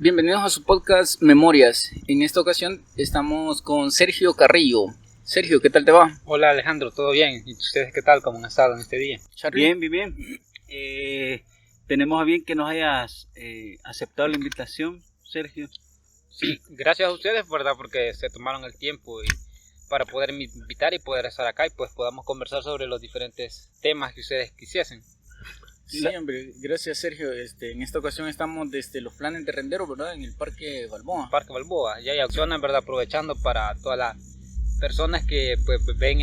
Bienvenidos a su podcast Memorias. En esta ocasión estamos con Sergio Carrillo. Sergio, ¿qué tal te va? Hola Alejandro, ¿todo bien? ¿Y ustedes qué tal? ¿Cómo han estado en este día? Bien. Tenemos a bien que nos hayas aceptado la invitación, Sergio. Sí, gracias a ustedes, ¿verdad? Porque se tomaron el tiempo para poder invitar y poder estar acá y pues podamos conversar sobre los diferentes temas que ustedes quisiesen. Sí, hombre, gracias Sergio. En esta ocasión estamos desde los planes de Rendero, ¿verdad? En el Parque Balboa. Parque Balboa, ya hay acciones, ¿verdad? Aprovechando para todas las personas que pues ven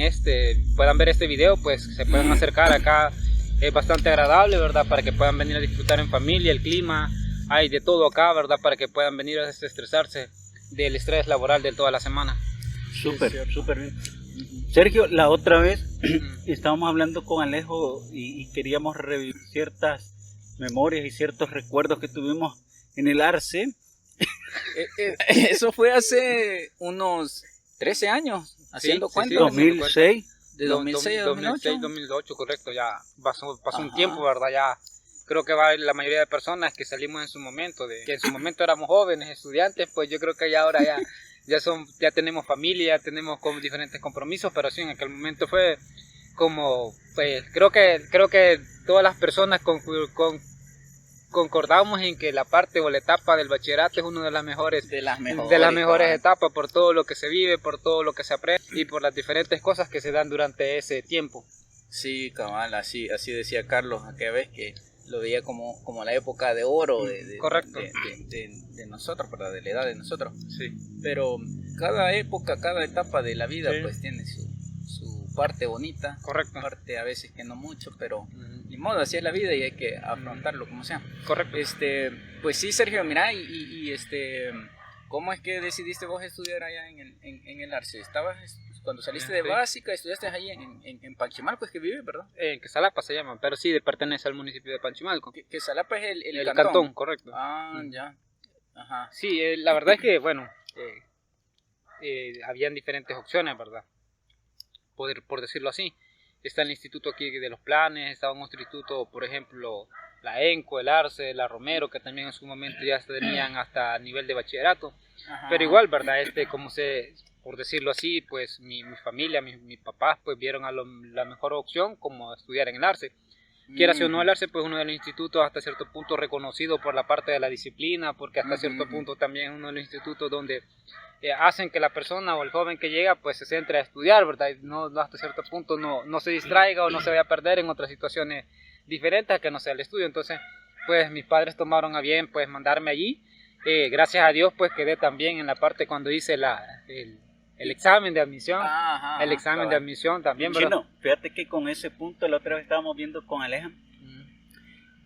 puedan ver este video, pues se puedan acercar acá. Es bastante agradable, ¿verdad? Para que puedan venir a disfrutar en familia, el clima, hay de todo acá, ¿verdad? Para que puedan venir a desestresarse del estrés laboral de toda la semana. Súper bien. Sergio, la otra vez estábamos hablando con Alejo y queríamos revivir ciertas memorias y ciertos recuerdos que tuvimos en el Arce. Eso fue hace unos 13 años, haciendo cuentas. 2006. De 2006 a 2008. 2008, correcto, ya pasó un tiempo, ¿verdad? Ya creo que la mayoría de personas que salimos en su momento, que en su momento éramos jóvenes, estudiantes, pues yo creo que ya ahora ya tenemos familia, ya tenemos como diferentes compromisos, pero sí, en aquel momento fue como, pues creo que todas las personas concordamos en que la parte o la etapa del bachillerato es una de las mejores etapas por todo lo que se vive, por todo lo que se aprende y por las diferentes cosas que se dan durante ese tiempo. Sí, cabal, así decía Carlos aquella vez, que lo veía como la época de oro de nosotros, ¿verdad? De la edad de nosotros. Sí. Pero cada época, cada etapa de la vida pues tiene su parte bonita, correcto, parte a veces que no mucho, pero ni modo, así es la vida y hay que afrontarlo como sea. Correcto. Pues sí, Sergio, mira, ¿cómo es que decidiste vos estudiar allá en el Arce? Cuando saliste de básica, estudiaste ahí en Panchimalco, es que vives, ¿verdad? En Quesalapa se llama, pero sí pertenece al municipio de Panchimalco. Quesalapa es el cantón, correcto. Ah, ya. Ajá. Sí, la verdad es que, bueno, habían diferentes opciones, ¿verdad? Por decirlo así. Está el instituto aquí de los planes, estaba un instituto, por ejemplo, la ENCO, el Arce, la Romero, que también en su momento ya se tenían hasta nivel de bachillerato. Ajá. Pero igual, ¿verdad? Por decirlo así, pues mi familia, mis papás, pues vieron la mejor opción como estudiar en el Arce. Quieras o no, el Arce, pues uno de los institutos hasta cierto punto reconocido por la parte de la disciplina, porque hasta cierto punto también es uno de los institutos donde hacen que la persona o el joven que llega pues se centre a estudiar, ¿verdad? Y no hasta cierto punto no se distraiga o no se vaya a perder en otras situaciones diferentes a que no sea el estudio. Entonces, pues mis padres tomaron a bien pues mandarme allí. Gracias a Dios pues quedé también en la parte cuando hice el examen de admisión. El examen de admisión también, ¿verdad? Chino, fíjate que con ese punto la otra vez estábamos viendo con Aleja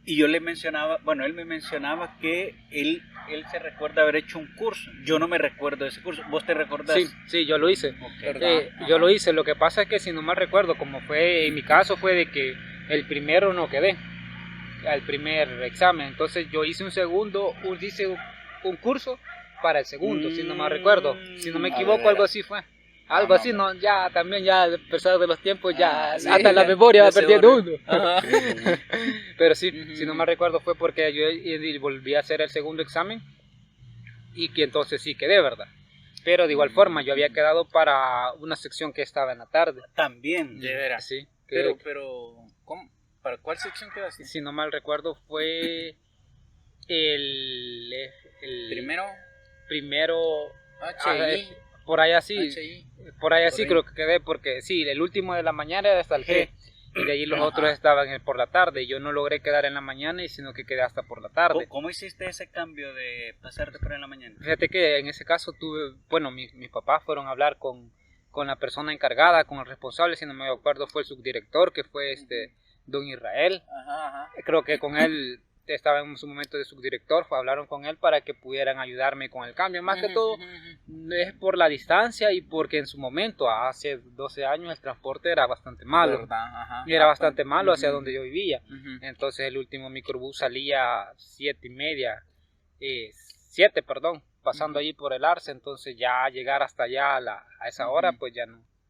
y yo le mencionaba, bueno, él me mencionaba que él se recuerda haber hecho un curso. Yo no me recuerdo de ese curso. ¿Vos te recordás? Sí, yo lo hice. Okay. Yo lo hice. Lo que pasa es que si no mal recuerdo, como fue en mi caso, fue de que el primero no quedé al primer examen. Entonces yo hice hice un curso para el segundo, si no mal recuerdo. Si no me equivoco, algo así fue. Algo así, no, ya también ya a pesar de los tiempos ya sí, hasta la memoria va perdiendo uno. Pero sí, si no me recuerdo fue porque yo volví a hacer el segundo examen y que entonces sí quedé, ¿verdad? Pero de igual forma yo había quedado para una sección que estaba en la tarde. También, de veras. Sí. Pero ¿cómo? ¿Para cuál sección quedaste? Si no mal recuerdo fue el primero HI. Por ahí así. HI. Por ahí así creo que quedé, porque sí, el último de la mañana era hasta el G, y de ahí los otros estaban por la tarde. Yo no logré quedar en la mañana, sino que quedé hasta por la tarde. ¿Cómo hiciste ese cambio de pasarte por en la mañana? Fíjate que en ese caso mis papás fueron a hablar con la persona encargada, con el responsable, si no me acuerdo fue el subdirector, que fue don Israel. Creo que con él estaba en su momento de subdirector, hablaron con él para que pudieran ayudarme con el cambio. Más que todo es por la distancia y porque en su momento, hace 12 años, el transporte era bastante malo. Era bastante malo hacia donde yo vivía. Entonces el último microbús salía a 7, pasando allí por el Arce. Entonces ya llegar hasta allá a esa hora, pues ya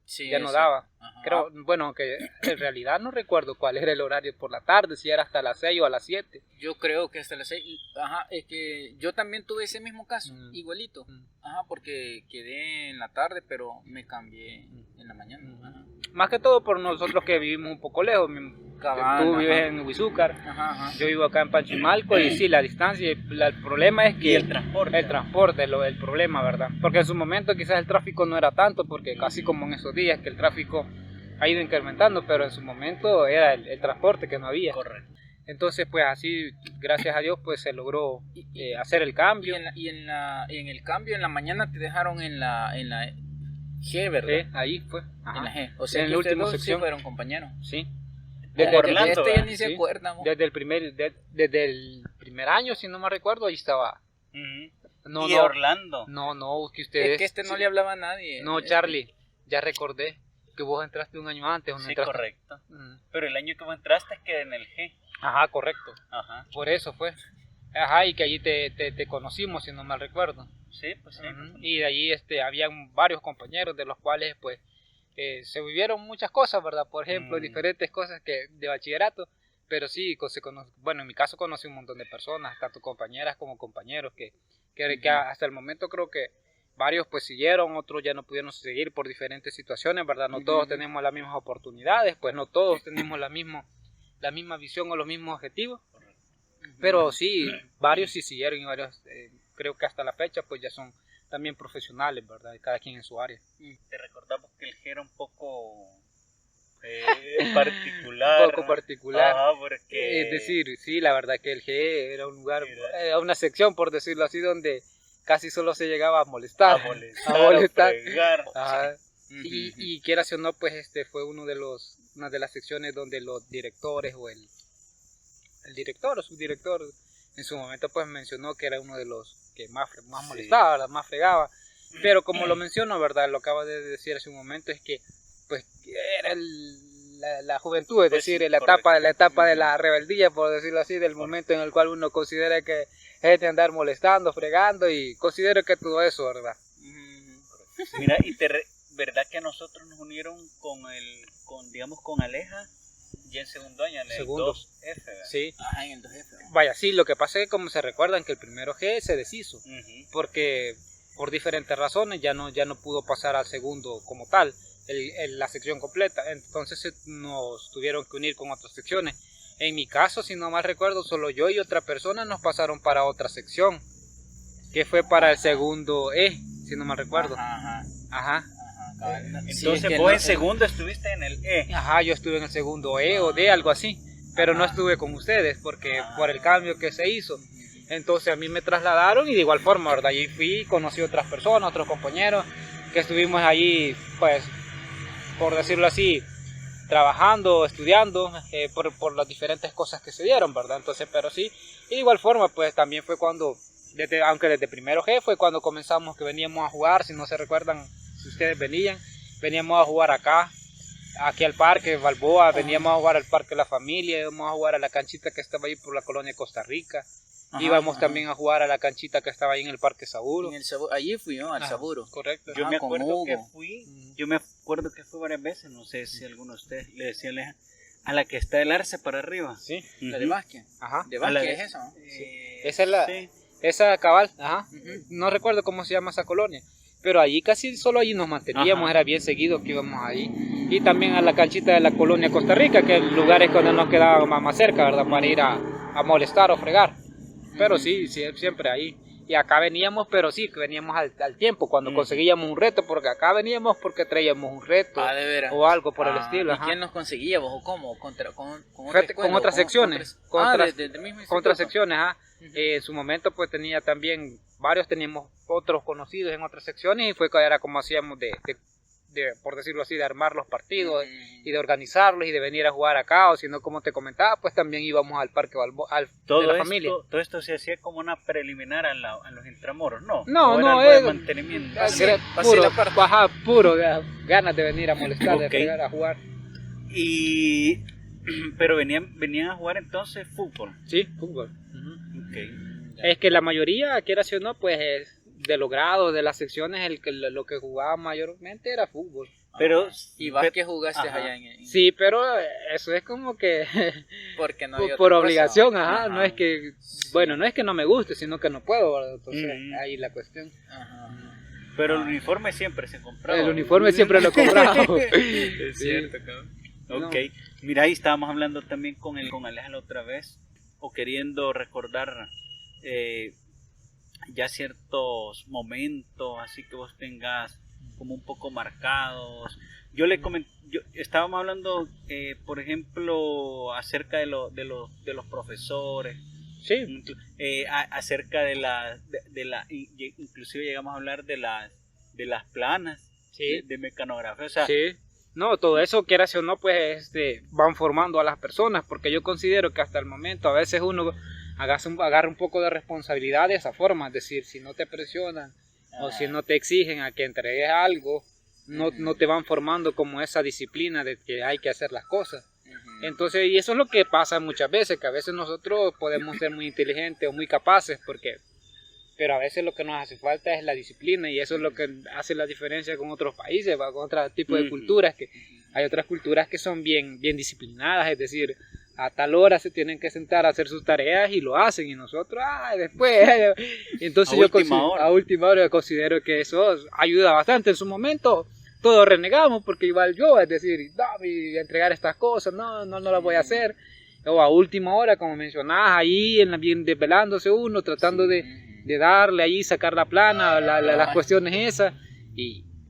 Sí, ya no eso. daba. Ajá. Creo, bueno, que en realidad no recuerdo cuál era el horario por la tarde, si era hasta las 6 o a las 7. Yo creo que hasta las 6. Ajá, es que yo también tuve ese mismo caso, Mm. igualito. Mm. Ajá, porque quedé en la tarde, pero me cambié en la mañana. Mm. Ajá. Más que todo por nosotros que vivimos un poco lejos. Cabal, Tú ajá. vives en Huizúcar, Ajá, ajá. yo vivo acá en Panchimalco y sí, la distancia, el problema es Y que el transporte. el transporte es el problema, ¿verdad? Porque en su momento quizás el tráfico no era tanto, porque casi como en esos días que el tráfico ha ido incrementando, pero en su momento era el transporte que no había. Correcto. Entonces, pues así, gracias a Dios, pues se logró hacer el cambio. En el cambio, en la mañana te dejaron en la G, ¿verdad? Ahí fue. Ajá. En la G. O sea, En que la ustedes última dos sí sección. fueron compañeros. Sí. Desde Orlando, Orlando, ya ¿verdad? ni se Sí. acuerdan. ¿no? Desde el primer año, si no me recuerdo, ahí estaba. Ujú. No, Y no, Orlando. no, que ustedes... Es que no le hablaba a nadie. No, Charlie, ya recordé que vos entraste un año antes. ¿O no Sí, entraste? correcto. Mm. Pero el año que vos entraste quedé en el G. Ajá, correcto. Ajá. Por eso fue. Ajá, y que allí te conocimos, si no mal recuerdo. Sí, pues sí. Ujú. Y de allí habían varios compañeros de los cuales pues se vivieron muchas cosas, ¿verdad? Por ejemplo, diferentes cosas que de bachillerato, pero sí, bueno, en mi caso conocí un montón de personas, tanto compañeras como compañeros, que hasta el momento creo que varios pues siguieron, otros ya no pudieron seguir por diferentes situaciones, ¿verdad? No todos tenemos las mismas oportunidades, pues no todos tenemos la misma visión o los mismos objetivos. Pero sí, varios sí siguieron y varios creo que hasta la fecha pues ya son también profesionales, ¿verdad? Cada quien en su área. Te recordamos que el G era un poco particular. Un poco particular. Ajá, porque... Es decir, sí, la verdad que el G era un lugar, Era- era una sección, por decirlo así, donde casi solo se llegaba a molestar. a molestar, A molestar. a fregar. Ajá. Ujú, Y quieras o no, pues fue una de las secciones donde los directores o el director o subdirector en su momento pues mencionó que era uno de los que más Sí. molestaba, ¿verdad? Más fregaba. Pero como lo menciono, ¿verdad? Lo acaba de decir hace un momento, es que pues era la juventud, es Pues decir, sí, la etapa de Ujú. la rebeldía, por decirlo así, del momento en el cual uno considera que es de andar molestando, fregando, y considero que todo eso, ¿verdad? ujú. Mira, ¿verdad que a nosotros nos unieron digamos, con Aleja ya en segundo año, en el Segundo. 2F? ¿verdad? Sí. Ajá, en el 2F. Vaya, sí, lo que pasa es que como se recuerdan que el primero G se deshizo, Ujú. porque por diferentes razones ya no pudo pasar al segundo como tal, la sección completa, entonces nos tuvieron que unir con otras secciones. En mi caso, si no mal recuerdo, solo yo y otra persona nos pasaron para otra sección, que fue para el segundo E, si no mal recuerdo. Ajá, ajá. Ajá, Ajá, cabal. Sí, Entonces es que vos no- en segundo estuviste en el E. ajá, yo estuve en el segundo E o D, algo así, pero no Ajá. estuve con ustedes, porque Ah. por el cambio que se hizo. Entonces a mí me trasladaron y de igual forma, ¿verdad? Allí fui, conocí otras personas, otros compañeros, que estuvimos allí, pues, por decirlo así, trabajando, estudiando, por las diferentes cosas que se dieron, ¿verdad? Entonces, pero sí, y de igual forma, pues también fue cuando, aunque desde primero G fue cuando comenzamos, que veníamos a jugar, si no se recuerdan, si ustedes veníamos a jugar aquí al parque Balboa, veníamos a jugar al parque La Familia, íbamos a jugar a la canchita que estaba ahí por la colonia Costa Rica, Ajá, íbamos ajá. también a jugar a la canchita que estaba ahí en el parque Saburo. En el allí fui yo, al Ajá, Saburo. correcto. Yo Ajá, me con acuerdo que Hugo. fui, Ujú. yo me acuerdo que fui varias veces, no sé si alguno de ustedes le decía a Aleja, a la que está el Arce para arriba. Sí, La de Ujú. Vázquez. ajá. De A la Vázquez de- es esa, ¿no? Esa es la- Sí. Esa cabal, ajá. Ujú. No recuerdo cómo se llama esa colonia, pero allí casi solo allí nos manteníamos, Ajá. era bien seguido que íbamos ahí. Y también a la canchita de la colonia Costa Rica, que el lugar es cuando nos quedaba más cerca, ¿verdad? Para ir a molestar o fregar. Pero sí, siempre ahí. Y acá veníamos, pero sí, que veníamos al tiempo, cuando Mm. conseguíamos un reto, porque acá veníamos porque traíamos un reto Ah, de veras. o algo por el Ah, estilo. ¿Y ajá. quién nos conseguía vos o cómo? Con Fíjate, otra escuela, con otras o secciones, con con ah, otras- del mismo Con otras instituto. secciones, ajá. Ujú. En su momento pues tenía también, varios teníamos otros conocidos en otras secciones y fue que era como hacíamos por decirlo así, de armar los partidos y de organizarlos y de venir a jugar acá, o si no, como te comentaba, pues también íbamos al parque Balboa, de la familia. Todo esto se hacía como una preliminar a los intramuros, ¿no? No, ¿O no, era algo de es- mantenimiento. Así- Era así puro, la parte. ajá, puro, ganas de venir a molestar, de Ok. fregar, a jugar. Y pero venían a jugar entonces fútbol. Sí, fútbol. Okay. Es que la mayoría, quieras o no, pues de los grados, de las secciones, lo que jugaba mayormente era fútbol. Pero, ¿Y Vázquez jugaste ajá. allá en Sí, pero eso es como que porque no había por otra cosa? obligación, ajá, Ajá. no es que, Sí. bueno, no es que no me guste, sino que no puedo, ¿verdad? Entonces Ujú. ahí la cuestión. Ajá. pero el uniforme siempre se compraba. El uniforme siempre lo compramos. Es Sí. cierto, cabrón. Ok, mira, ahí estábamos hablando también con Alejandro otra vez, o queriendo recordar ya ciertos momentos, así que vos tengas como un poco marcados. Estábamos hablando, por ejemplo, acerca de los profesores, Sí, acerca inclusive llegamos a hablar de las planas sí. de mecanografía, o sea, Sí, no, todo eso, quieras o no, pues van formando a las personas, porque yo considero que hasta el momento a veces uno agarra un poco de responsabilidad de esa forma, es decir, si no te presionan o si no te exigen a que entregues algo, no te van formando como esa disciplina de que hay que hacer las cosas. Ujú. Entonces, y eso es lo que pasa muchas veces, que a veces nosotros podemos ser muy inteligentes o muy capaces, pero a veces lo que nos hace falta es la disciplina, y eso es lo que hace la diferencia con otros países, con otro tipo de Ujú. culturas, que hay otras culturas que son bien disciplinadas, es decir, a tal hora se tienen que sentar a hacer sus tareas y lo hacen, y nosotros después. Entonces a última hora considero que eso ayuda bastante. En su momento todos renegamos, porque igual yo, es decir, no, y entregar estas cosas, no las voy a hacer. O a última hora, como mencionabas, ahí bien desvelándose uno, tratando de darle ahí, sacar la plana, las cuestiones esas,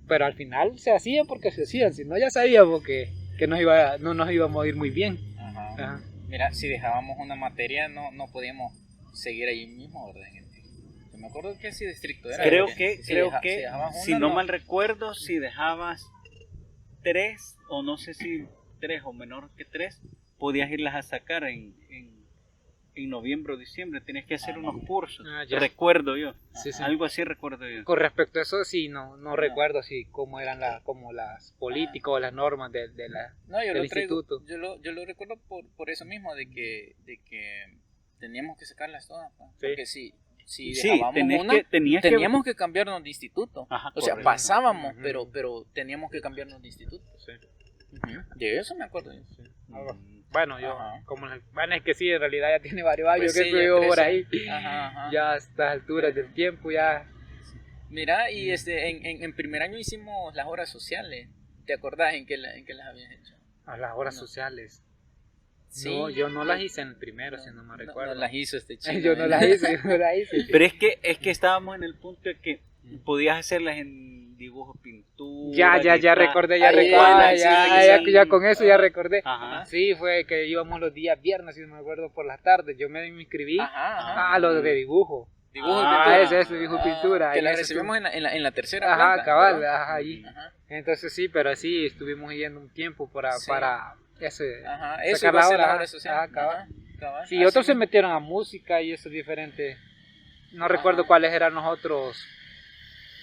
pero al final se hacían porque se hacían, si no ya sabíamos que no nos íbamos a ir muy bien. Ajá. Ajá. Mira, si dejábamos una materia no podíamos seguir ahí mismo, ¿verdad? Yo me acuerdo que sí de estricto era. Creo porque que, si dejabas si una, no mal recuerdo, si dejabas 3, o no sé si 3 o menor que 3, podías irlas a sacar en noviembre o diciembre. Tenías que hacer unos cursos. Ya. Recuerdo yo. Sí, sí. Algo así recuerdo yo. Con respecto a eso, sí, no recuerdo así cómo eran como las políticas o las normas del No, yo del lo traigo, instituto. yo lo recuerdo por eso mismo, de que teníamos que sacarlas todas, pues. Sí. Porque si Sí, dejábamos una, teníamos que cambiarnos de instituto. Ajá, O sea, correcto. pasábamos, Ujú. pero teníamos que cambiarnos de instituto. Sí. Ujú. De eso me acuerdo yo. Bueno, yo, Ajá. bueno, es que sí, en realidad ya tiene varios años Pues que sí, estuve ya por 13. ahí. Ajá. Ya a estas alturas del tiempo, ya. Mira, y en primer año hicimos las horas sociales. ¿Te acordás en qué las habías hecho? A las horas No. sociales. Sí. No, yo no las hice en el primero, si no me recuerdo. No las hizo este chico. Yo no las hice, yo no las hice. Pero es que estábamos en el punto de que podías hacerlas en dibujo, pintura. Ya guitarra. recordé, Ahí, ya con eso ya recordé. Ajá. Sí, fue que íbamos los días viernes, si no me acuerdo, por las tardes. Yo me inscribí Ajá. a lo de dibujo. Dibujo y Ah, pintura. ese dibujo y pintura. Que ahí la eso recibimos en la tercera Ajá, planta, cabal, ¿verdad? ajá, ahí. Ajá. Entonces sí, pero sí, estuvimos yendo un tiempo Sí. para ese, Ajá. Eso sacar iba a la ser hora, la hora social. ajá, cabal. Ajá, cabal. Sí, Así otros se mismo. metieron a música y esos diferentes. No recuerdo cuáles eran los otros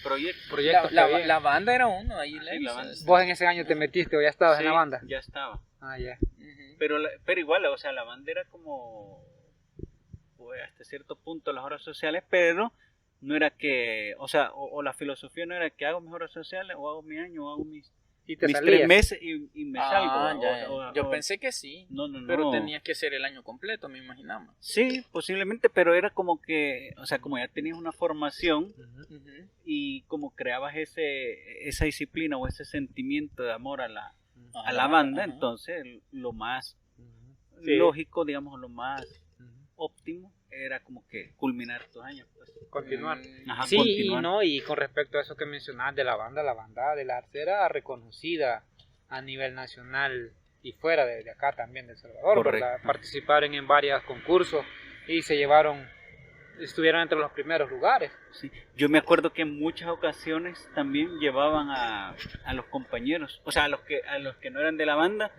proyectos que había. La banda era uno, ahí la Sí, hizo. la banda. Vos en ese año te metiste o ya estabas en la Sí, banda. Ya estaba. Ah, ya. Ujú. Pero igual, o sea, la banda era como, pues, hasta cierto punto las horas sociales, pero no era que, o sea, o la filosofía no era que hago mis horas sociales, o hago mi año, o hago mis Y te 3 salías. meses y me salgo. Ya, ya. o- Yo o- pensé que sí, No. pero tenías que ser el año completo, me imaginaba. Sí, posiblemente, pero era como que, o sea, como ya tenías una formación Ujú. Ujú. y como creabas esa disciplina o ese sentimiento de amor a la Ajá, banda, ajá. entonces lo más Ujú. Sí. lógico, digamos, lo más Ujú. óptimo era como que culminar tus años. Pues. Continuar. Ajá, Sí, continuar. no, y con respecto a eso que mencionabas de la banda del arte era reconocida a nivel nacional y fuera de acá también, de El Salvador, Correcto. ¿verdad? Participaron en varios concursos y estuvieron entre los primeros lugares. Sí. Yo me acuerdo que en muchas ocasiones también llevaban a los compañeros, o sea, a los que no eran de la banda,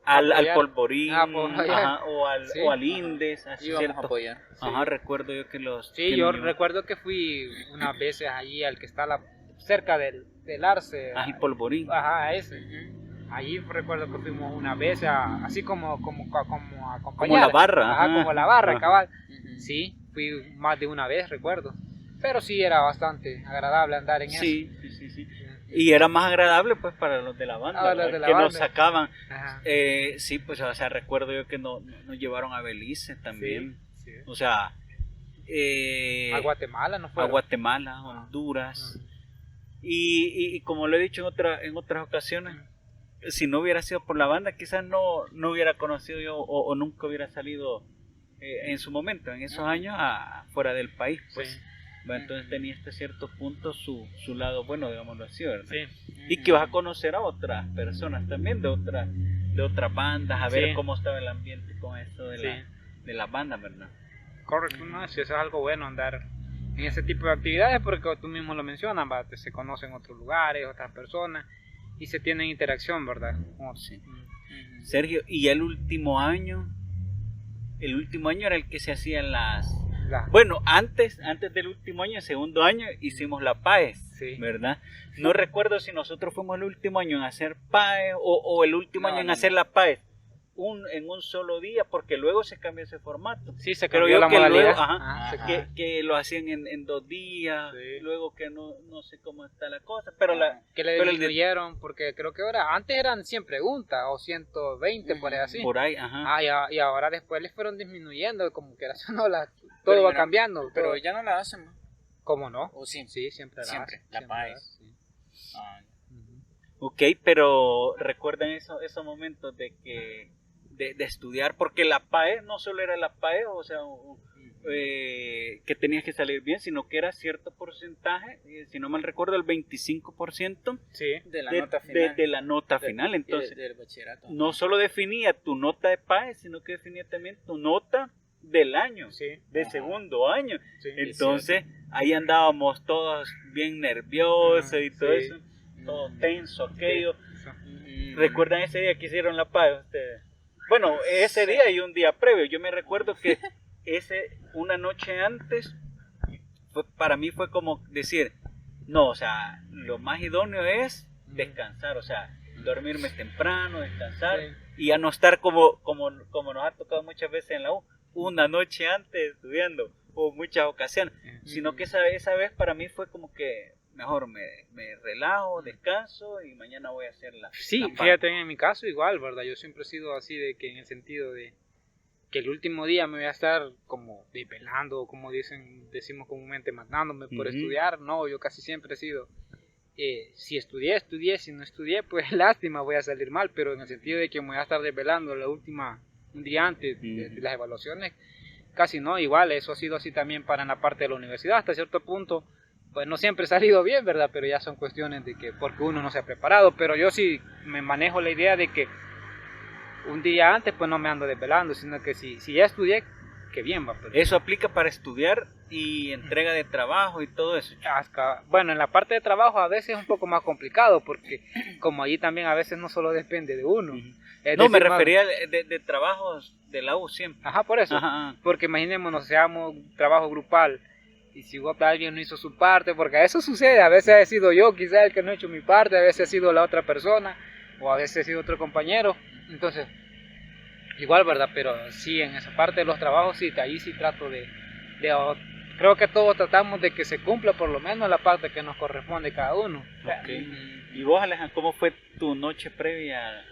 al apoyar. polvorín, Apoyar. ajá, Sí. o al Indes, así Íbamos a cierto. apoyar. Ajá, recuerdo yo que los... Sí, que yo nos llevaban. recuerdo que fui unas veces allí al que está cerca del Arce. Ah, el polvorín. Ajá, ese. Ujú. Allí recuerdo que fuimos una vez así como a acompañar. Como la barra, Ajá, ajá. como la barra, Ajá. cabal. Ujú. Sí, fui más de una vez, recuerdo. Pero sí era bastante agradable andar en Sí, sí. eso. Y era más agradable pues para los de la banda, Ah, los ¿verdad? de la que banda. nos sacaban. Ajá. Sí, pues o sea, recuerdo yo que nos llevaron a Belice también. Sí. O sea, A Guatemala no fue. a Guatemala, Honduras. Y como lo he dicho en otras ocasiones, si no hubiera sido por la banda, quizás no hubiera conocido yo o nunca hubiera salido en su momento, en esos años, fuera del país. Pues. Sí. Bueno, entonces tenía hasta cierto punto su lado bueno, digámoslo así, ¿verdad? Sí. Y que vas a conocer a otras personas también, de otras bandas, a ver Sí. cómo estaba el ambiente con eso de, Sí. de las bandas, ¿verdad? Correcto, ¿no? Si eso es algo bueno, andar en ese tipo de actividades, porque tú mismo lo mencionas, ¿va? Se conocen otros lugares, otras personas, y se tienen interacción, ¿verdad? Sí. Sergio, y el último año era el que se hacían bueno, antes del último año, el segundo año, hicimos la PAES, Sí. ¿verdad? No recuerdo si nosotros fuimos el último año en hacer PAES o el último año en hacer la PAES en un solo día, porque luego se cambió ese formato. Sí, se Pero cambió yo la que modalidad. luego, Ajá. que lo hacían en 2 días, Sí. luego que no sé cómo está la cosa, pero Que le pero el de- disminuyeron, porque creo que antes eran 100 preguntas o 120, por ahí así. por ahí, ajá. Y ahora después les fueron disminuyendo, como que todo Pero va ya no- cambiando. Pero todo. ya no la hacen, ¿no? ¿Cómo no? ¿O sí? Sí, siempre la Siempre, hacen, la siempre PAES. hacen, sí. Ah, Ujú. Ok, pero recuerden esos momentos de estudiar, porque la PAE no solo era la PAE, o sea, que tenías que salir bien, sino que era cierto porcentaje, si no mal recuerdo, el 25% Sí. de la de, nota final. de la nota De- final. Entonces, del bachillerato. no solo definía tu nota de PAE, sino que definía también tu nota del año, Sí. de Ajá. segundo año. Sí. Entonces, ahí andábamos todos bien nerviosos y todo Sí. eso, todo tenso, aquello. Ujú. ¿Recuerdan ese día que hicieron la PAE ustedes? Bueno, ese día y un día previo. Yo me recuerdo que una noche antes, para mí fue como decir, no, o sea, lo más idóneo es descansar, o sea, dormirme temprano, descansar Sí. y ya no estar como nos ha tocado muchas veces en la U, una noche antes estudiando, o muchas ocasiones, sino que esa vez para mí fue como que mejor me relajo, descanso y mañana voy a hacer Sí, la PAE. fíjate, en mi caso igual, ¿verdad? Yo siempre he sido así, de que en el sentido de que el último día me voy a estar como desvelando, o como decimos comúnmente, matándome por Ujú. estudiar. No, yo casi siempre he sido, si estudié, si no estudié, pues lástima, voy a salir mal, pero en el sentido de que me voy a estar desvelando un día antes de las evaluaciones, casi no. Igual, eso ha sido así también para en la parte de la universidad, hasta cierto punto. Pues no siempre he salido bien, ¿verdad? Pero ya son cuestiones de que porque uno no se ha preparado. Pero yo sí me manejo la idea de que un día antes pues no me ando desvelando, sino que si ya estudié, que bien va. Pero Eso aplica para estudiar y entrega de trabajo y todo eso. bueno, en la parte de trabajo a veces es un poco más complicado, porque como allí también a veces no solo depende de uno. Es No, me decir, más- refería de trabajos de la U siempre. Ajá, por eso. Ajá. Porque imaginémonos, seamos un trabajo grupal y si alguien no hizo su parte, porque eso sucede, a veces he sido yo quizás el que no he hecho mi parte, a veces ha sido la otra persona o a veces ha sido otro compañero, entonces igual, ¿verdad? Pero sí, en esa parte de los trabajos sí, ahí sí trato creo que todos tratamos de que se cumpla por lo menos la parte que nos corresponde cada uno. Ok. ¿Y vos, Alejandro, cómo fue tu noche previa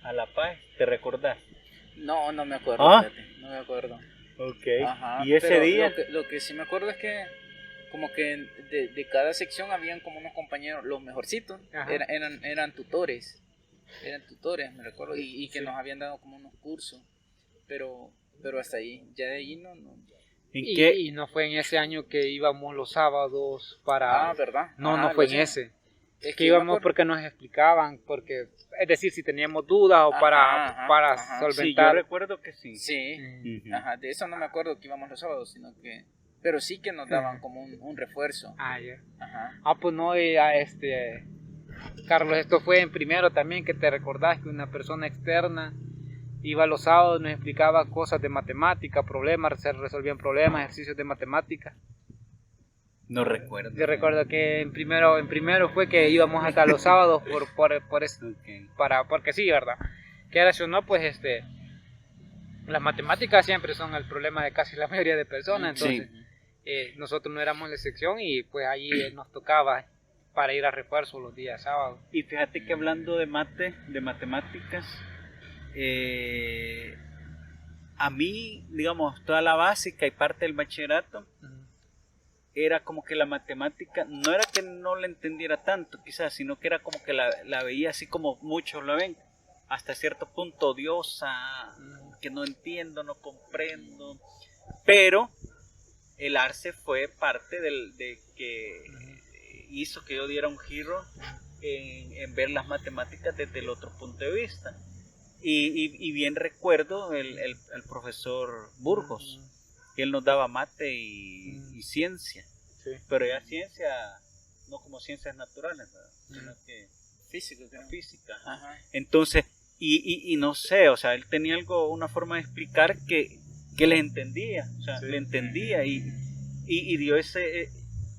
a la PAE? ¿Te recordás? No, no me acuerdo, ¿Ah? fíjate, no me acuerdo. Ok. Ajá, ¿Y ese pero día? Lo que sí me acuerdo es que como que de cada sección habían como unos compañeros, los mejorcitos, Ajá. eran tutores, me recuerdo, y que Sí. nos habían dado como unos cursos, pero hasta ahí, ya de ahí no. ¿En qué? Y no fue en ese año que íbamos los sábados para... ¿Verdad? No, Ajá, no fue lo en sé. ese. Es Que yo me íbamos acuerdo. porque nos explicaban, porque es decir, si teníamos dudas o Ajá, para ajá. Sí, yo solventar. recuerdo que sí. Sí, Ujú. ajá, de eso no me acuerdo que íbamos los sábados, sino que... Pero sí que nos daban como un refuerzo. Ah, ya. Ajá. Pues no, Carlos, esto fue en primero también, que te recordás que una persona externa iba los sábados, nos explicaba cosas de matemática, problemas, se resolvían problemas, ejercicios de matemática. No recuerdo. Yo recuerdo que en primero fue que íbamos hasta los sábados porque sí, ¿verdad? Que era eso, no, pues las matemáticas siempre son el problema de casi la mayoría de personas, entonces nosotros no éramos la excepción y pues allí nos tocaba para ir a refuerzo los días sábados. Y fíjate que hablando de matemáticas, a mí, digamos, toda la básica y parte del bachillerato, era como que la matemática, no era que no la entendiera tanto quizás, sino que era como que la veía así como muchos la ven, hasta cierto punto odiosa, que no entiendo, no comprendo, pero el arce fue parte de que hizo que yo diera un giro en ver las matemáticas desde el otro punto de vista. Y bien recuerdo el profesor Burgos, que él nos daba mate y ciencia, Sí. pero ya ciencia, no como ciencias naturales, ¿verdad? Sino que Físico, creo. física. Ajá. Entonces, y no sé, o sea, él tenía una forma de explicar que le entendía, o sea, Sí. le entendía y dio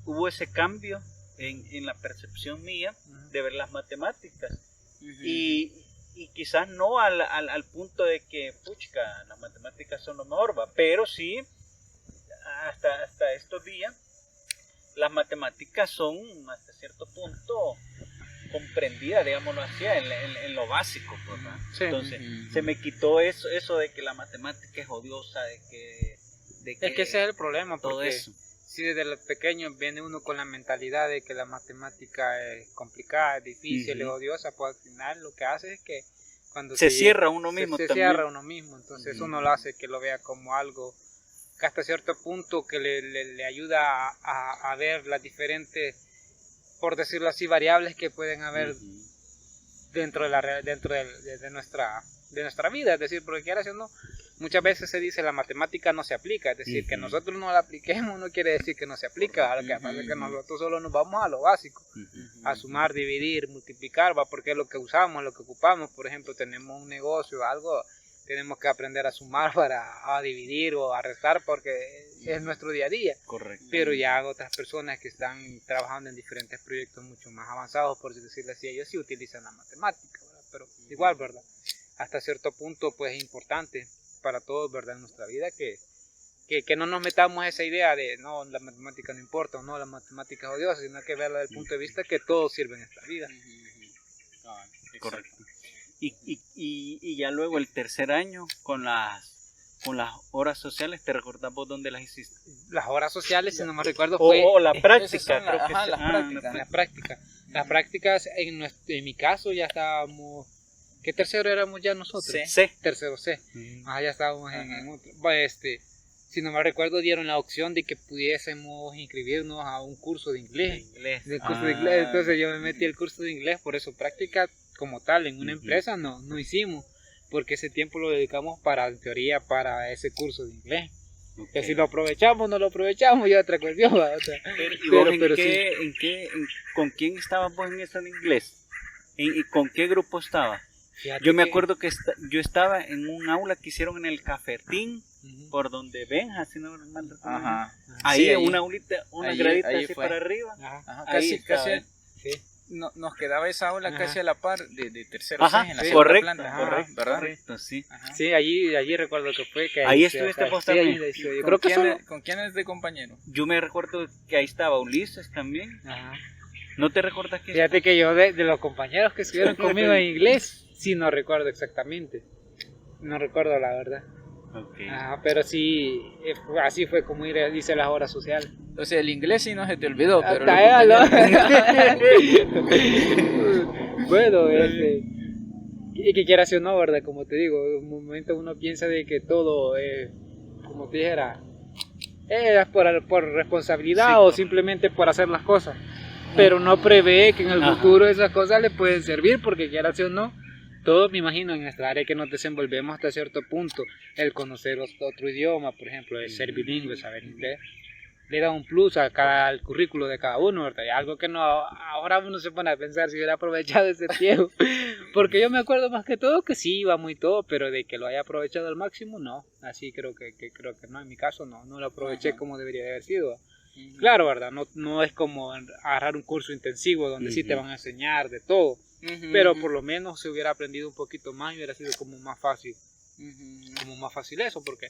hubo ese cambio en la percepción mía de ver las matemáticas. Y quizás no al punto de que, puchca, las matemáticas son lo mejor, ¿va? Pero sí, hasta estos días, las matemáticas son hasta cierto punto comprendidas, digámoslo así, en lo básico, pues, ¿va? Sí. Entonces, se me quitó eso de que la matemática es odiosa, de que Es que ese es el problema, todo porque eso. si desde los pequeños viene uno con la mentalidad de que la matemática es complicada, es difícil, es odiosa, pues al final lo que hace es que cuando Se cierra uno mismo se también. cierra uno mismo, entonces eso no lo hace que lo vea como algo que hasta cierto punto que le ayuda a ver las diferentes, por decirlo así, variables que pueden haber dentro de nuestra vida, es decir, porque quiera o no, muchas veces se dice la matemática no se aplica, es decir, que nosotros no la apliquemos no quiere decir que no se aplica, a lo que pasa es que nosotros solo nos vamos a lo básico, a sumar, dividir, multiplicar, va, porque es lo que usamos, lo que ocupamos. Por ejemplo, tenemos un negocio o algo, tenemos que aprender a sumar a dividir o a restar porque es nuestro día a día. Correcto. Pero ya otras personas que están trabajando en diferentes proyectos mucho más avanzados, por decirlo así, ellos sí utilizan la matemática, ¿verdad? Pero igual, ¿verdad? Hasta cierto punto, pues es importante para todos, ¿verdad? En nuestra vida que no nos metamos esa idea de no, la matemática no importa o no, la matemática es odiosa, sino que verla desde el punto de vista que todo sirve en esta vida. Correcto. Y ya luego el tercer año con las horas sociales, ¿te recordás vos dónde las hiciste? Las horas sociales, si no me recuerdo, fue O la práctica, esas son creo que ajá, sí. las prácticas. Las prácticas en mi caso ya estábamos, ¿qué tercero éramos ya nosotros? C. Tercero C. Ya estábamos en otro. Si no me recuerdo, dieron la opción de que pudiésemos inscribirnos a un curso de inglés. Entonces yo me metí al curso de inglés, por eso práctica como tal en una empresa no hicimos, porque ese tiempo lo dedicamos en teoría para ese curso de inglés. Que si lo aprovechamos, no lo aprovechamos, ya otra cuestión. ¿Y vos con quién estabas vos en eso en inglés? ¿Y con qué grupo estabas? Yo me acuerdo que yo estaba en un aula que hicieron en el Cafetín, por donde Benja, si no mal recuerdo. Ajá. Ahí, Sí, ahí. una aulita, una Ahí- gradita ahí así fue. para arriba. Ajá, Ahí casi estaba. Sí. nos quedaba esa aula Ajá. casi a la par de tercero Ajá, C en la sí, segunda correcto, planta. Ajá, correcto, ¿verdad? correcto, sí. Ajá. Sí, allí recuerdo que fue. Que Ahí sí, estuviste acá. vos Sí, también. ahí estuve. Yo ¿Con creo que quién solo. ¿Con quién es de compañero? Yo me recuerdo que ahí estaba Ulises también. Ajá. ¿No te recuerdas que Fíjate que yo de los compañeros que estuvieron conmigo en inglés, sí no recuerdo exactamente. No recuerdo la verdad. Okay. Ajá, pero sí, así fue como hice las horas sociales. O sea, el inglés sí no se te olvidó, pero Hasta los Bueno, y que quieras o no, ¿verdad? Como te digo, en un momento uno piensa de que todo, como te dijera, es por responsabilidad Sí, o simplemente por hacer las cosas. Pero no prevé que en el futuro esas cosas le pueden servir, porque quieras o no, todos me imagino en nuestra área que nos desenvolvemos hasta cierto punto, el conocer otro idioma, por ejemplo, el ser bilingüe, saber inglés, le da un plus al currículo de cada uno, ¿verdad? Y algo que no, ahora uno se pone a pensar si hubiera aprovechado ese tiempo, porque yo me acuerdo más que todo que sí iba muy todo, pero de que lo haya aprovechado al máximo, no, así creo que no, en mi caso no lo aproveché como debería de haber sido. Claro, ¿verdad? No es como agarrar un curso intensivo donde sí te van a enseñar de todo, pero por lo menos se hubiera aprendido un poquito más y hubiera sido como más fácil eso, porque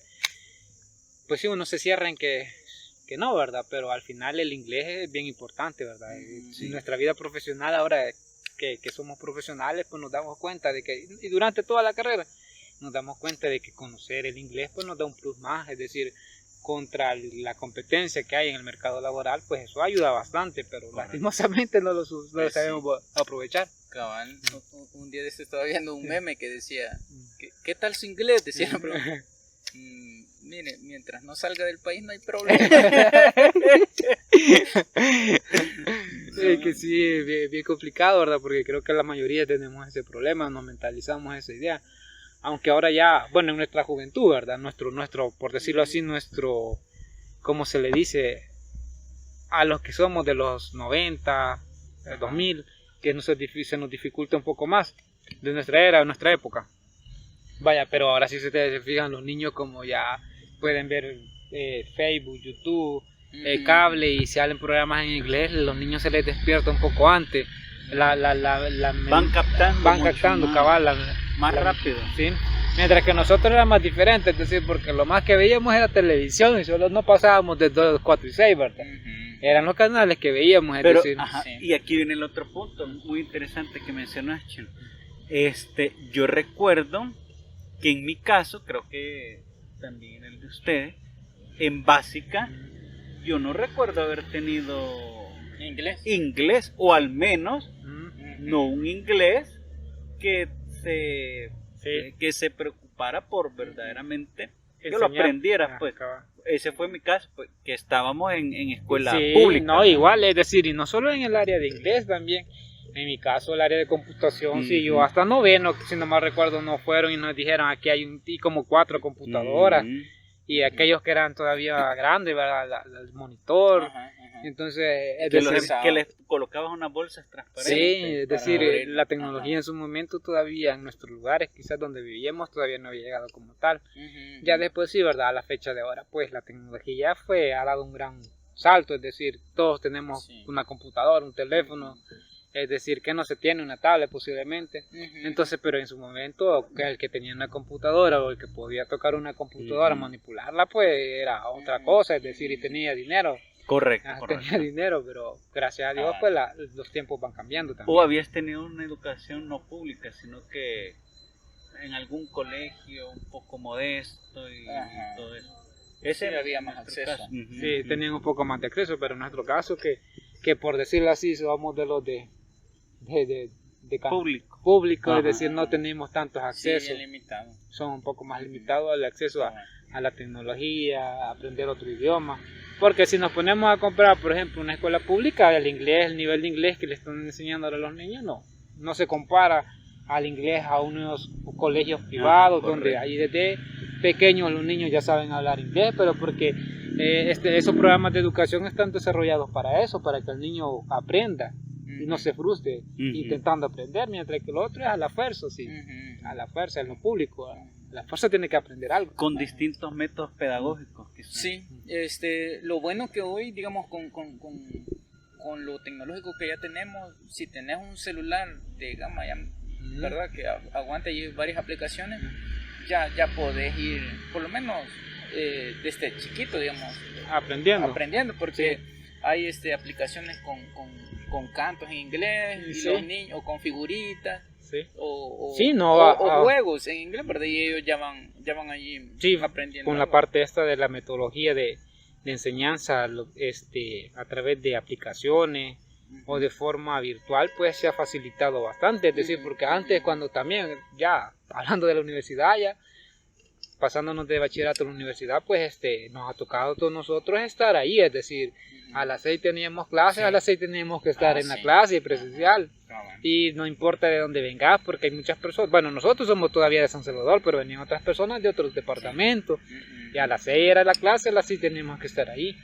pues si uno se cierra en que que no, ¿verdad? Pero al final el inglés es bien importante, ¿verdad? Sí. En nuestra vida profesional ahora que somos profesionales, pues nos damos cuenta de que, y durante toda la carrera, nos damos cuenta de que conocer el inglés pues nos da un plus más, es decir, contra la competencia que hay en el mercado laboral, pues eso ayuda bastante, pero lastimosamente no lo sabemos aprovechar. Cabal, un día de este estaba viendo un meme que decía, ¿qué tal su inglés? Decía, mire, mientras no salga del país no hay problema. Es que sí, bien complicado, ¿verdad? Porque creo que la mayoría tenemos ese problema, nos mentalizamos esa idea. Aunque ahora ya, bueno, en nuestra juventud, ¿verdad? Nuestro, por decirlo así, nuestro, ¿cómo se le dice? A los que somos de los 90, 2000, que se nos dificulta un poco más de nuestra era, de nuestra época. Vaya, pero ahora sí se fijan los niños como ya pueden ver Facebook, YouTube, cable, y si salen programas en inglés, los niños se les despierta un poco antes. Van captando cabal, más rápido. ¿sí? Mientras que nosotros era más diferente, es decir, porque lo más que veíamos era televisión y solo no pasábamos de 2, 4 y 6, ¿verdad? Eran los canales que veíamos, es Pero, decir, y aquí viene el otro punto muy interesante que mencionaste. Yo recuerdo que en mi caso, creo que también el de ustedes, en básica, yo no recuerdo haber tenido inglés, o al menos no un inglés que se preocupara por verdaderamente que lo aprendiera, pues. Ese fue mi caso, pues, que estábamos en escuela pública. No, igual, es decir, y no solo en el área de inglés también. En mi caso, el área de computación, sí, yo hasta noveno, si no mal recuerdo, no fueron y nos dijeron aquí hay como 4 computadoras. Y aquellos que eran todavía grandes, ¿verdad? El monitor. Entonces, que les colocabas unas bolsas transparentes. Sí, es decir, la tecnología en su momento todavía en nuestros lugares, quizás donde vivíamos, todavía no había llegado como tal. Ya después sí, ¿verdad? A la fecha de ahora, pues la tecnología ha dado un gran salto, es decir, todos tenemos una computadora, un teléfono. Es decir, que no se tiene una tablet posiblemente. Entonces, pero en su momento, el que tenía una computadora o el que podía tocar una computadora, manipularla, pues era otra cosa, es decir, y tenía dinero. Correcto. Tenía dinero, pero gracias a Dios, pues los tiempos van cambiando también. O habías tenido una educación no pública, sino que en algún colegio un poco modesto y todo eso. Ese había más acceso. Sí, tenían un poco más de acceso, pero en nuestro caso, que por decirlo así, somos de los de público, es decir, no tenemos tantos accesos, son un poco más limitados al acceso a la tecnología, a aprender otro idioma, porque si nos ponemos a comparar, por ejemplo, una escuela pública, el nivel de inglés que le están enseñando a los niños no se compara al inglés a unos colegios privados, donde ahí desde pequeños los niños ya saben hablar inglés, pero porque esos programas de educación están desarrollados para eso, para que el niño aprenda y no se frustre intentando aprender, mientras que lo otro es a la fuerza, a la fuerza, en lo público, a la fuerza tiene que aprender algo. Con distintos métodos pedagógicos. Sí, lo bueno que hoy, digamos, con lo tecnológico que ya tenemos, si tenés un celular de gama, ¿verdad? Que aguanta y varias aplicaciones, ya podés ir, por lo menos desde chiquito, digamos, aprendiendo, porque hay aplicaciones con cantos en inglés, y los niños, o con figuritas, o juegos en inglés, ¿verdad? Y ellos ya van allí aprendiendo. Con la parte esta de la metodología de enseñanza a través de aplicaciones o de forma virtual, pues se ha facilitado bastante, es decir, porque antes, cuando también, ya hablando de la universidad, ya pasándonos de bachillerato a la universidad, pues nos ha tocado a todos nosotros estar ahí, es decir, a las 6 teníamos clases, a las 6 teníamos que estar en la clase presencial, y no importa de dónde vengas, porque hay muchas personas, bueno, nosotros somos todavía de San Salvador, pero venían otras personas de otros departamentos, y a las 6 era la clase, a las 6 teníamos que estar ahí.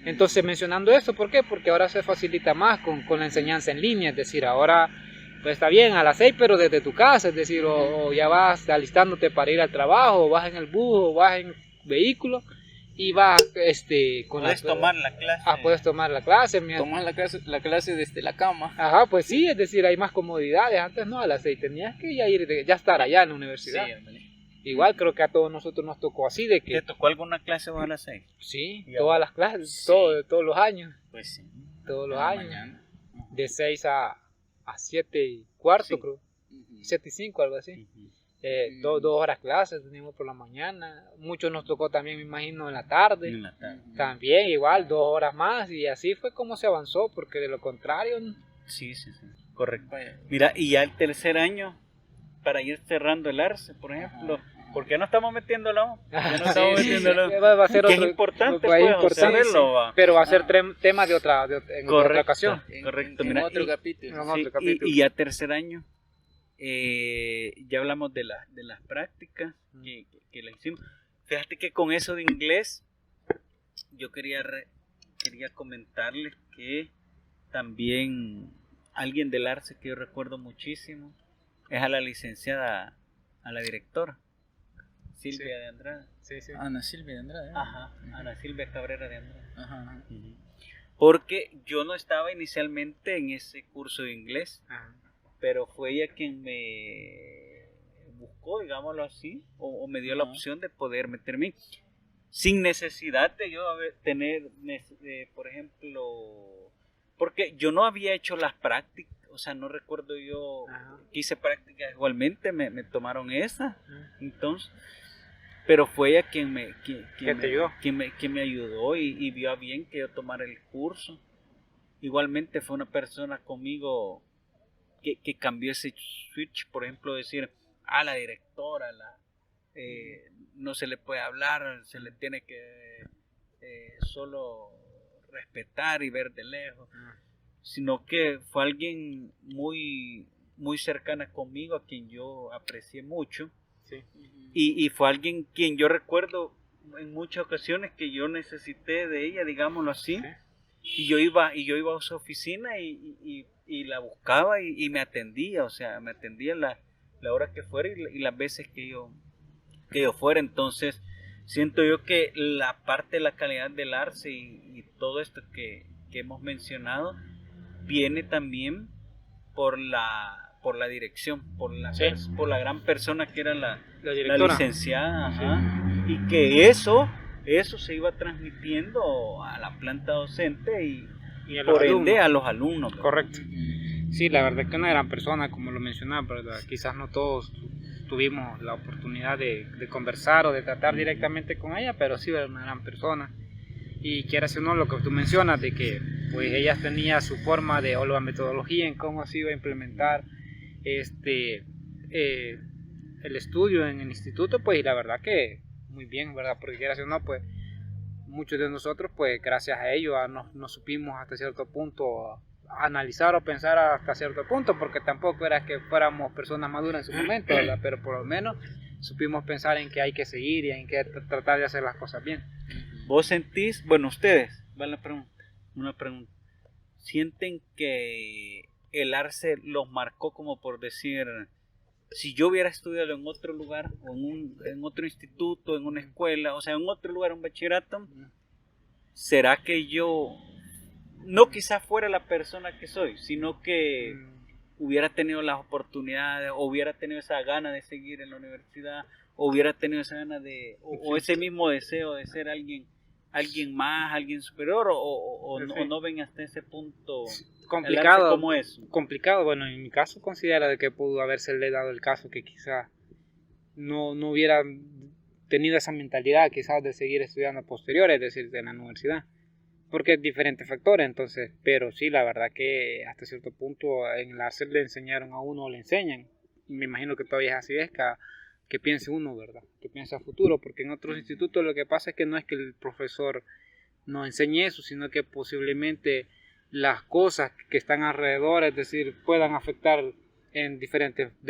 Entonces, mencionando esto, ¿por qué? Porque ahora se facilita más con la enseñanza en línea, es decir, ahora pues está bien a las 6, pero desde tu casa, es decir, o ya vas alistándote para ir al trabajo, o vas en el bus, o vas en vehículo, y vas puedes tomar la clase. Puedes tomar la clase. Tomas la clase desde la cama. Ajá, pues sí, es decir, hay más comodidades. Antes no, a las 6 tenías que ya estar allá en la universidad. Igual creo que a todos nosotros nos tocó así, de ¿Te que tocó alguna clase vos a las 6? sí, Ya. todas las clases, Sí. todos los años, Pues sí. todos los En la años, mañana. Ajá. de 6 a 7:15, Sí. creo, Ujú. 7:05, algo así. Dos horas clases teníamos por la mañana, muchos nos tocó también, me imagino, en la tarde. En la tarde. Ujú. También igual 2 horas más, y así fue como se avanzó, porque de lo contrario Sí, correcto. Vaya. Mira, y ya el tercer año, para ir cerrando el arce, por ejemplo, Ajá. ¿por qué no estamos metiéndolo? ¿Por qué no Sí, estamos sí, metiéndolo? sí. va a ser Que otro, es importante, va a ser pues, saberlo, va. pero va a ser Ah. tema de en otra ocasión. Correcto, En mira, otro y- capítulo. En Sí, otro capítulo. y ya tercer año, ya hablamos de las prácticas que la hicimos. Fíjate que con eso de inglés, yo quería comentarles que también alguien del ARCE que yo recuerdo muchísimo es a la licenciada, a la directora, Silvia Sí. de Andrade. Sí, sí. Ana Silvia de Andrade. Ajá, Ana Silvia Cabrera de Andrade. Ajá. Porque yo no estaba inicialmente en ese curso de inglés, Ajá. pero fue ella quien me buscó, digámoslo así, o me dio la Ajá. opción de poder meterme sin necesidad de yo tener, por ejemplo, porque yo no había hecho las prácticas, o sea, no recuerdo yo Ajá. que hice prácticas igualmente, me tomaron esa, Ajá. entonces, pero fue ella quien me, ¿Qué te ayudó? quien me ayudó y vio a bien que yo tomara el curso. Igualmente fue una persona conmigo que cambió ese switch, por ejemplo, decir, a la directora, no se le puede hablar, se le tiene que solo respetar y ver de lejos, sino que fue alguien muy, muy cercana conmigo, a quien yo aprecié mucho, Sí. y fue alguien quien yo recuerdo en muchas ocasiones que yo necesité de ella, digámoslo así, Sí. y yo iba a su oficina y la buscaba y me atendía, o sea, me atendía la hora que fuera y las veces que yo fuera. Entonces siento yo que la parte de la calidad del arce y todo esto que hemos mencionado viene también por la dirección, Sí. por la gran persona que era la directora. licenciada, ajá, y que eso se iba transmitiendo a la planta docente y a los por ende alumnos. a los alumnos, ¿verdad? Correcto. Sí, la verdad que una gran persona, como lo mencionaba, ¿verdad? Quizás no todos tuvimos la oportunidad de conversar o de tratar directamente con ella, pero sí era una gran persona. Y quieras o no, lo que tú mencionas, de que pues ella tenía su forma o la metodología en cómo se iba a implementar el estudio en el instituto, pues y la verdad que muy bien, ¿verdad? Porque quieras o no, pues muchos de nosotros, pues gracias a ello nos supimos hasta cierto punto analizar o pensar hasta cierto punto, porque tampoco era que fuéramos personas maduras en su momento, ¿verdad? Pero por lo menos supimos pensar en que hay que seguir y en que tratar de hacer las cosas bien. ¿Vos sentís, bueno, ustedes, va una pregunta, sienten que el arce los marcó como por decir, si yo hubiera estudiado en otro lugar, o en otro instituto, en una escuela, o sea, en otro lugar, un bachillerato, será que yo no quizás fuera la persona que soy, sino que hubiera tenido las oportunidades, o hubiera tenido esa gana de seguir en la universidad, o hubiera tenido esa gana o ese mismo deseo de ser alguien más, alguien superior, o no ven hasta ese punto complicado como es. Complicado, bueno, en mi caso considero de que pudo haberse dado el caso que quizás no hubiera tenido esa mentalidad quizás de seguir estudiando posterior, es decir, en la universidad, porque es diferentes factores. Entonces, pero sí, la verdad que hasta cierto punto en la ARCE le enseñaron a uno, le enseñan, y me imagino que todavía es así, es que piense uno, ¿verdad? Que piense a futuro, porque en otros institutos lo que pasa es que no es que el profesor nos enseñe eso, sino que posiblemente las cosas que están alrededor, es decir, puedan afectar de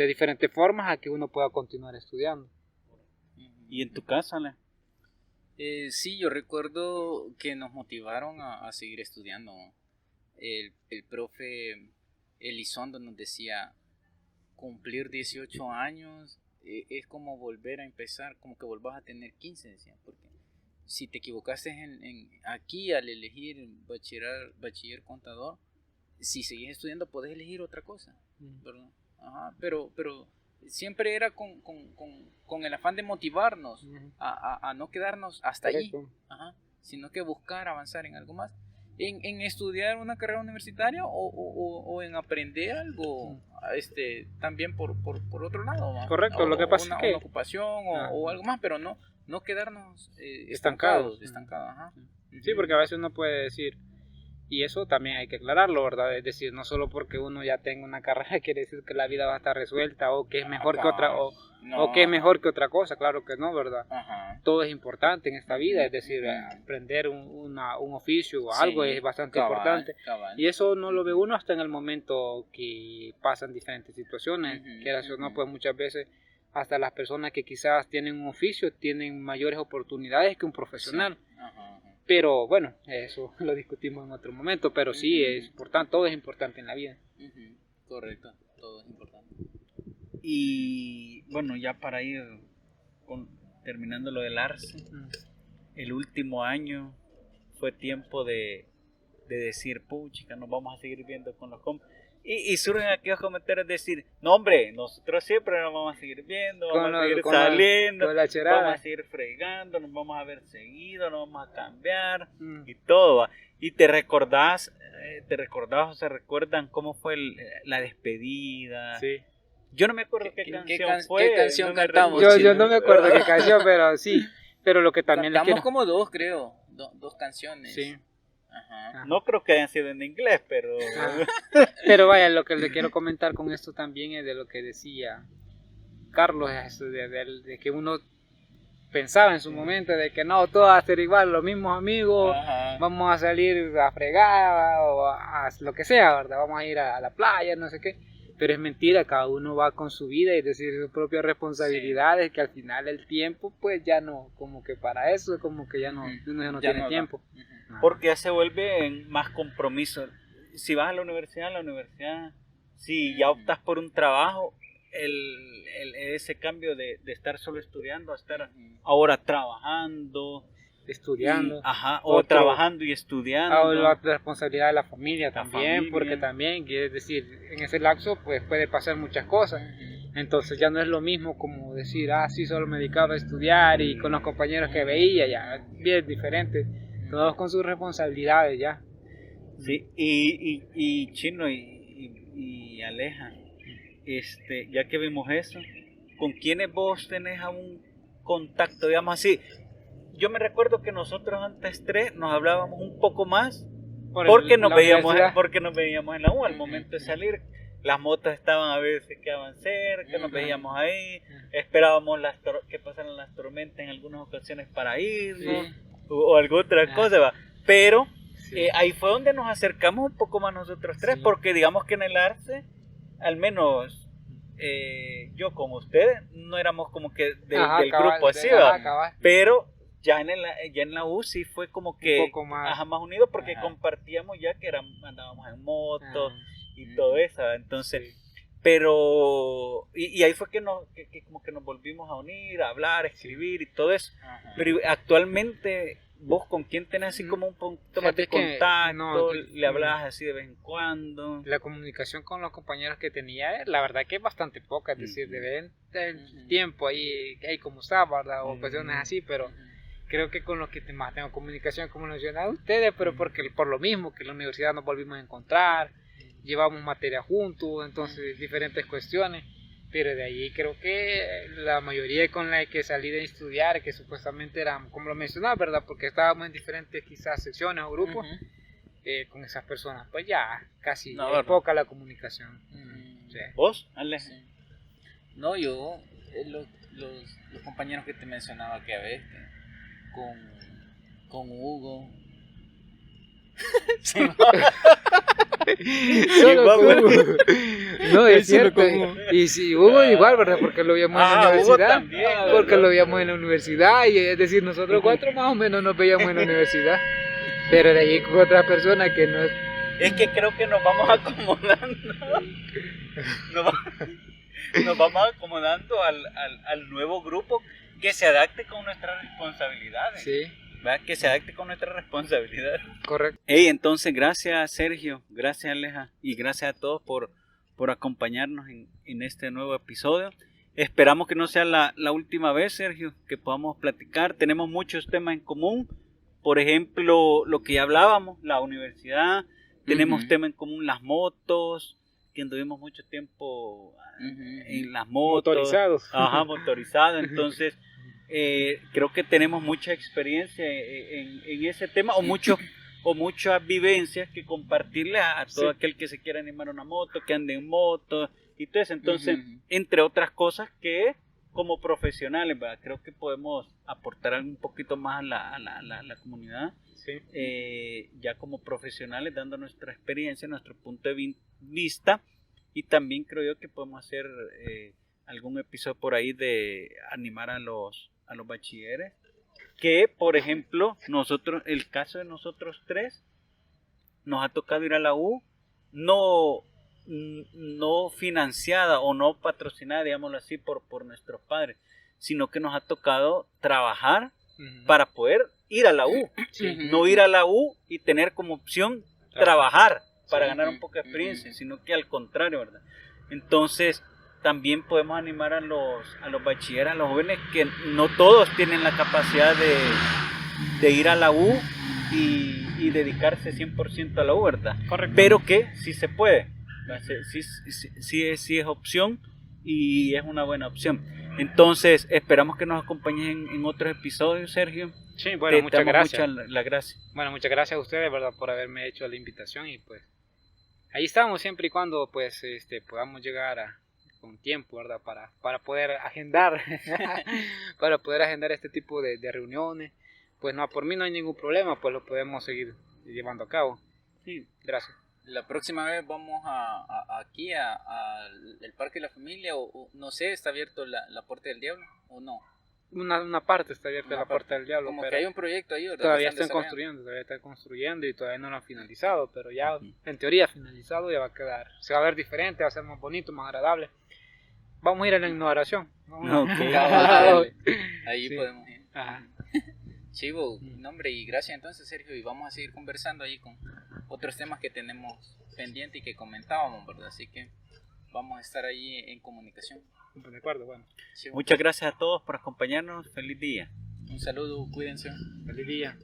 diferentes formas a que uno pueda continuar estudiando. ¿Y en tu casa, Ale? Sí, yo recuerdo que nos motivaron a seguir estudiando. El profe Elizondo nos decía, cumplir 18 años es como volver a empezar, como que volvás a tener 15, decía, porque si te equivocaste aquí al elegir bachiller contador, si seguís estudiando podés elegir otra cosa, ¿verdad? Ajá, pero siempre era con el afán de motivarnos a no quedarnos hasta allí, sino que buscar avanzar en algo más, en estudiar una carrera universitaria o en aprender algo también por otro lado, ¿no? Correcto, lo que pasa es que una ocupación o algo más, pero no quedarnos estancados. Sí, porque a veces uno puede decir, y eso también hay que aclararlo, ¿verdad? Es decir, no solo porque uno ya tenga una carrera quiere decir que la vida va a estar resuelta o que es mejor que otra o que es mejor que otra cosa, claro que no, ¿verdad? Todo es importante en esta vida, es decir, aprender un oficio o algo es bastante importante. Y eso no lo ve uno hasta en el momento que pasan diferentes situaciones, quieras o no, pues muchas veces hasta las personas que quizás tienen un oficio tienen mayores oportunidades que un profesional. Pero bueno, eso lo discutimos en otro momento, pero sí es importante, todo es importante en la vida. Correcto, todo es importante. Y bueno, ya para ir terminando lo del Arce, el último año fue tiempo de decir, puchica, nos vamos a seguir viendo con los compas. Y surgen aquellos comentarios de decir, no hombre, nosotros siempre nos vamos a seguir viendo, vamos a seguir saliendo, vamos a seguir fregando, nos vamos a ver seguido, nos vamos a cambiar y todo. ¿Va? Y te recordás o se recuerdan cómo fue la despedida. Sí. Yo no me acuerdo qué canción fue. ¿Qué canción cantamos? Yo no me acuerdo qué canción, pero sí. Pero lo que también cantamos como dos, creo, dos canciones. Sí. No creo que hayan sido en inglés, pero... Pero vaya, lo que le quiero comentar con esto también es de lo que decía Carlos, de que uno pensaba en su momento de que no, todo va a ser igual, los mismos amigos, vamos a salir a fregar o a lo que sea, ¿verdad? Vamos a ir a la playa, no sé qué. Pero es mentira, cada uno va con su vida y decir sus propias responsabilidades, que al final el tiempo pues ya no, como que para eso, como que ya no, uno ya no tiene tiempo. Porque ya se vuelve en más compromiso. Si vas a la universidad, si ya optas por un trabajo, ese cambio de estar solo estudiando a estar ahora trabajando, estudiando, o trabajando y estudiando, o la responsabilidad de la familia también, porque también, es decir, en ese lapso pues puede pasar muchas cosas. Entonces ya no es lo mismo como decir, sí, solo me dedicaba a estudiar y con los compañeros que veía, ya bien diferente. Todos con sus responsabilidades ya. Sí, y Chino y Aleja, ya que vimos eso, ¿con quiénes vos tenés aún contacto, digamos así? Yo me recuerdo que nosotros antes nos hablábamos un poco más porque nos veíamos en la U al momento de salir. Las motos estaban a veces quedaban cerca, nos veíamos ahí, esperábamos que pasaran las tormentas en algunas ocasiones para irnos. O alguna otra cosa, va. Pero ahí fue donde nos acercamos un poco más nosotros tres, porque digamos que en el Arce, al menos yo como ustedes, no éramos como que del grupo así, va. Pero ya en la U sí fue como que un poco más unidos, porque compartíamos ya que andábamos en moto y todo eso, ¿va? Entonces... Pero, y ahí fue que como que nos volvimos a unir, a hablar, a escribir y todo eso. Pero actualmente, ¿vos con quién tenés así como un punto más de contacto? ¿Le hablabas así de vez en cuando? La comunicación con los compañeros que tenía, la verdad que es bastante poca, es decir, de vez en tiempo ahí como estaba, ¿verdad? O ocasiones así, pero creo que con los que más tengo comunicación, como mencionaba ustedes, pero porque por lo mismo que en la universidad nos volvimos a encontrar, llevamos materia juntos, entonces diferentes cuestiones, pero de ahí creo que la mayoría con la que salí de estudiar, que supuestamente eran, como lo mencionaba, ¿verdad? Porque estábamos en diferentes quizás secciones o grupos, con esas personas, pues ya casi poca la comunicación. Sí. ¿Vos, Ale? Sí. No, yo, los compañeros que te mencionaba que a veces, con Hugo. No, es cierto. Y si Hugo igual, ¿verdad? Porque lo veíamos en la universidad. Porque lo veíamos en la universidad. Y es decir, nosotros cuatro más o menos nos veíamos en la universidad. Pero de ahí con otra persona que no. Es que creo que nos vamos acomodando. Nos vamos acomodando al nuevo grupo que se adapte con nuestras responsabilidades. Sí. ¿Verdad? Que se adapte con nuestra responsabilidad. Correcto. Entonces, gracias Sergio, gracias Aleja y gracias a todos por acompañarnos en este nuevo episodio. Esperamos que no sea la última vez, Sergio, que podamos platicar. Tenemos muchos temas en común. Por ejemplo, lo que ya hablábamos, la universidad. Tenemos temas en común, las motos, que anduvimos mucho tiempo en las motos. Motorizados. Ajá, motorizados. Entonces, creo que tenemos mucha experiencia en ese tema o muchas vivencias que compartirle a todo aquel que se quiera animar a una moto, que ande en moto y todo eso. Entonces, entre otras cosas que como profesionales, ¿verdad? Creo que podemos aportar un poquito más a la comunidad. Sí. Ya como profesionales, dando nuestra experiencia, nuestro punto de vista, y también creo yo que podemos hacer algún episodio por ahí de animar a los bachilleres, que por ejemplo el caso de nosotros tres, nos ha tocado ir a la U, no financiada o no patrocinada, digámoslo así, por nuestros padres, sino que nos ha tocado trabajar para poder ir a la U. No ir a la U y tener como opción trabajar para ganar un poco de experiencia, sino que al contrario, ¿verdad? Entonces también podemos animar a los bachilleros, a los jóvenes, que no todos tienen la capacidad de ir a la U y dedicarse 100% a la U, ¿verdad? Correcto. Pero que sí se puede, sí es opción y es una buena opción. Entonces esperamos que nos acompañes en otros episodios, Sergio. Sí, bueno, muchas gracias. Muchas gracias. Bueno, muchas gracias a ustedes, ¿verdad?, por haberme hecho la invitación, y pues ahí estamos siempre y cuando pues podamos llegar con tiempo, ¿verdad?, para poder agendar para poder agendar este tipo de reuniones. Pues no, por mí no hay ningún problema, pues lo podemos seguir llevando a cabo. Sí, gracias. La próxima vez vamos aquí al Parque de la Familia, o no sé, ¿está abierto la Puerta del Diablo o no? Una parte está abierta, la Puerta del Diablo. Como pero que hay un proyecto ahí, ¿verdad? todavía están construyendo y todavía no lo han finalizado, pero ya en teoría finalizado ya va a quedar, se va a ver diferente, va a ser más bonito, más agradable. Vamos a ir a la inauguración. Ahí sí. Podemos ir. Ajá. Chivo, nombre, y gracias entonces, Sergio, y vamos a seguir conversando ahí con otros temas que tenemos pendiente y que comentábamos, ¿verdad? Así que vamos a estar ahí en comunicación. De acuerdo, bueno. Chivo. Muchas gracias a todos por acompañarnos. Feliz día. Un saludo, cuídense. Feliz día.